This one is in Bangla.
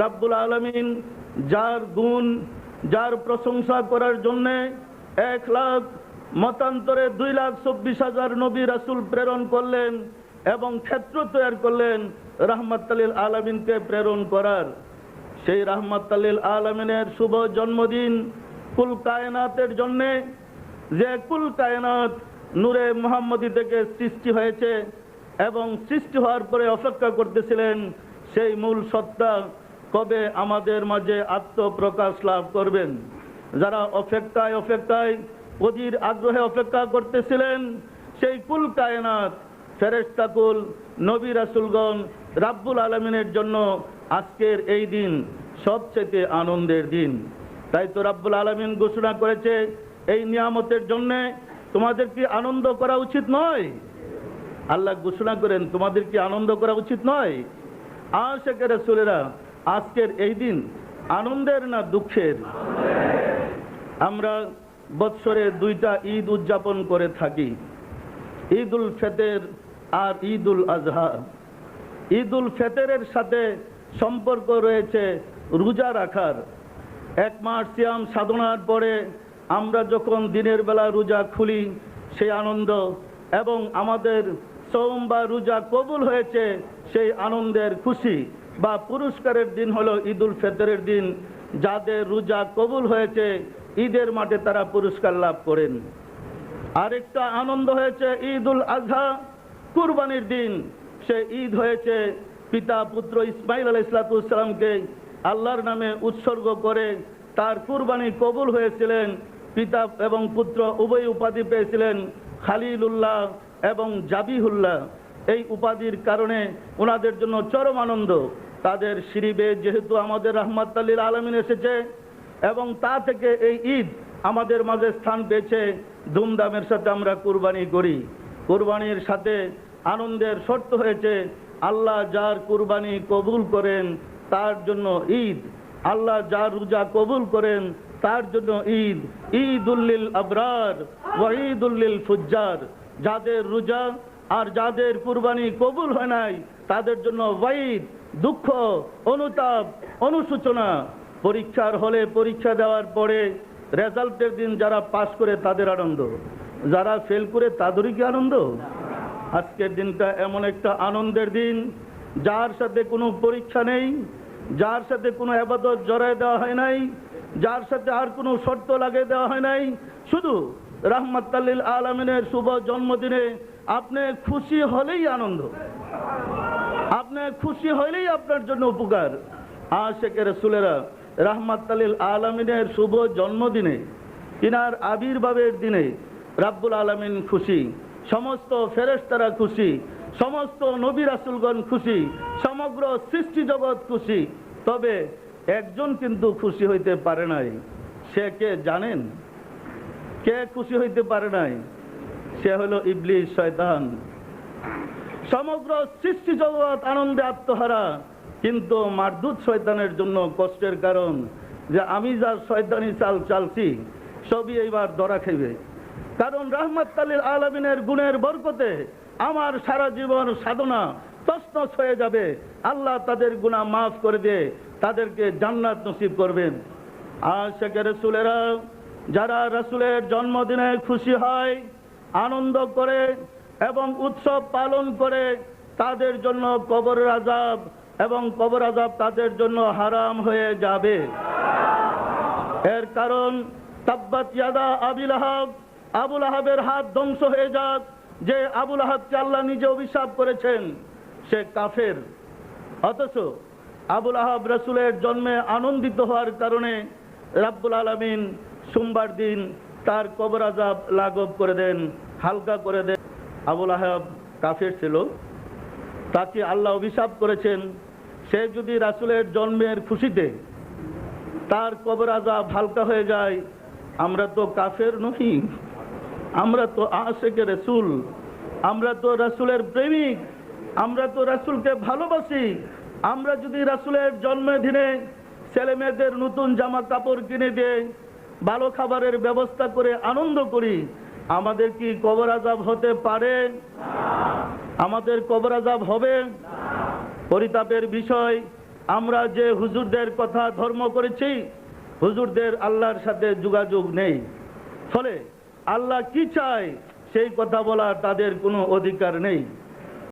রাব্বুল আলামিন যার গুণ, যার প্রশংসা করার জন্যে 1 লাখ মতান্তরে 2,24,000 নবী রাসূল প্রেরণ করলেন এবং ক্ষেত্র তৈরি করলেন রাহমাতুল লিল আলামিনকে প্রেরণ করার। সেই রাহমাতুল লিল আলামিনের শুভ জন্মদিন কুল কায়নাতের জন্যে, যে কুল কায়নাত নূরে মুহাম্মদী থেকে সৃষ্টি হয়েছে এবং সৃষ্টি হওয়ার পরে অপেক্ষা করতেছিলেন সেই মূল সত্তা কবে আমাদের মাঝে আত্মপ্রকাশ লাভ করবেন। যারা অপেক্ষায় অধীর আগ্রহে অপেক্ষা করতেছিলেন সেই কুল কায়নাত, ফেরেশতা কুল, নবী রাসূলগণ, রাব্বুল আলামিনের জন্য আজকের এই দিন সবচেয়ে আনন্দের দিন। তাই তো রাব্বুল আলামিন ঘোষণা করেছে, এই নিয়ামতের জন্যে তোমাদের কি আনন্দ করা উচিত নয়? আল্লাহ ঘোষণা করেন, তোমাদের কি আনন্দ করা উচিত নয়? আশিকে রাসূলেরা, আজকের এই দিন আনন্দের না দুঃখের? আমরা বৎসরে 2টা ঈদ উদযাপন করে থাকি, ঈদুল ফিতর আর ঈদুল আজহা। ঈদুল ফিতরের সাথে সম্পর্ক রয়েছে রোজা রাখার। 1 মাস সিয়াম সাধনার পরে আমরা যখন দিনের বেলা রোজা খুলি, সেই আনন্দ, এবং আমাদের সওম বা রোজা কবুল হয়েছে সেই আনন্দের খুশি বা পুরস্কারের দিন হলো ঈদুল ফিতরের দিন। যাদের রোজা কবুল হয়েছে ঈদের মাঠে তারা পুরস্কার লাভ করেন। আরেকটা আনন্দ হয়েছে ঈদুল আজহা, কুরবানির দিন। সে ঈদ হয়েছে পিতা পুত্র ইসমাইল আলাইহিস সালামকে আল্লাহর নামে উৎসর্গ করে তার কুরবানি কবুল হয়েছিলেন। পিতা এবং পুত্র উভয় উপাধি পেয়েছিলেন খালিলুল্লাহ এবং জাবিহুল্লাহ। এই উপাধির কারণে ওনাদের জন্য চরম আনন্দ। তাদের শিরিবে যেহেতু আমাদের রাহমাতুল লিল আলামিন এসেছে এবং তা থেকে এই ঈদ আমাদের মাঝে স্থান পেয়েছে, ধুমধামের সাথে আমরা কুরবানি করি। কুরবানির সাথে আনন্দের শর্ত হয়েছে আল্লাহ যার কুরবানি কবুল করেন তার জন্য ঈদ, আল্লাহ যার রোজা কবুল করেন তার জন্য ঈদ। ঈদুল লিল আবরার ওয়া ঈদুল লিল ফুজ্জার। যাদের রোজা আর যাদের কুরবানি কবুল হয় নাই তাদের জন্য ওয়াইদ, দুঃখ, অনুতাপ, অনুশোচনা। পরীক্ষার হলে পরীক্ষা দেওয়ার পরে রেজাল্টের দিন যারা পাস করে তাদের আনন্দ, যারা ফেল করে তাদেরই কি আনন্দ? আজকের দিনটা এমন একটা আনন্দের দিন যার সাথে কোনো পরীক্ষা নেই, যার সাথে কোনো ইবাদত জড়ায় দেওয়া হয় নাই, যার সাথে আর কোনো শর্ত লাগিয়ে দেওয়া হয় নাই। শুধু রাহমাতুল লিল আলামিনের শুভ জন্মদিনে আপনি খুশি হলেই আনন্দ, আপনি খুশি হলেই আপনার জন্য উপকার। আশিকে রাসূলেরা, রাহমাতুল লিল আলামিনের শুভ জন্মদিনে, তিনার আবির্ভাবের দিনে রাব্বুল আলামিন খুশি, সমস্ত ফেরেশতারা খুশি, সমস্ত নবী রাসূলগণ খুশি, সমগ্র সৃষ্টি জগৎ খুশি। তবে একজন কিন্তু খুশি হইতে পারে নাই। সে কে জানেন? কে খুশি হইতে পারে নাই? সে হলো ইবলিস, শয়তান। সমগ্র সৃষ্টি জগৎ আনন্দে আত্মহারা, কিন্তু মারদুদ শয়তানের জন্য কষ্টের কারণ যে আমি যা শয়তানি চাল চালছি সবই এইবার ধরা খাইবে। কারণ রাহমাতুল লিল আলামিনের গুণের বরকতে আমার সারা জীবন সাধনা তছনছ হয়ে যাবে। আল্লাহ তাদের গুনাহ মাফ করে দিয়ে তাদেরকে জান্নাত নসিব করবেন। আশিকে রাসূলেরা, যারা রাসূলের জন্মদিনে খুশি হয়, আনন্দ করে এবং উৎসব পালন করে, তাদের জন্য কবরের আযাব এবং কবর আযাব তাদের জন্য হারাম হয়ে যাবে। এর কারণ তাব্বাত ইয়াদা আবি লাহাব, আবু লাহাবের হাত ধ্বংস হয়ে যাক। যে আবু লাহাবকে আল্লাহ নিজে অভিশাপ করেছেন সে কাফের। অথচ আবু লাহাব রাসূলের জন্মে আনন্দিত হওয়ার কারণে রাব্বুল আলামিন সোমবার দিন তার কবর আযাব লাঘব করে দেন, হালকা করে দেন। আবু লাহাব কাফের ছিল, তাকে আল্লাহ অভিশাপ করেছেন। সে যদি রাসূলের জন্মের খুশিতে তার কবর আযাব হালকা হয়ে যায়, আমরা তো কাফের নহি, আমরা তো আশিকে রাসূল, আমরা তো রাসূলের প্রেমিক, আমরা তো রাসূলকে ভালোবাসি। আমরা যদি রাসূলের জন্মদিনে ছেলে মেয়েদের নতুন জামা কাপড় কিনে দিয়ে ভালো খাবারের ব্যবস্থা করে আনন্দ করি, আমাদের কি কবর আযাব হতে পারে? আমাদের কবর আযাব হবে? পরিতাপের বিষয়, আমরা যে হুজুরদের কথা ধর্ম করেছি, হুজুরদের আল্লাহর সাথে যোগাযোগ নেই। ফলে আল্লাহ কি চায় সেই কথা বলার তাদের কোনো অধিকার নেই।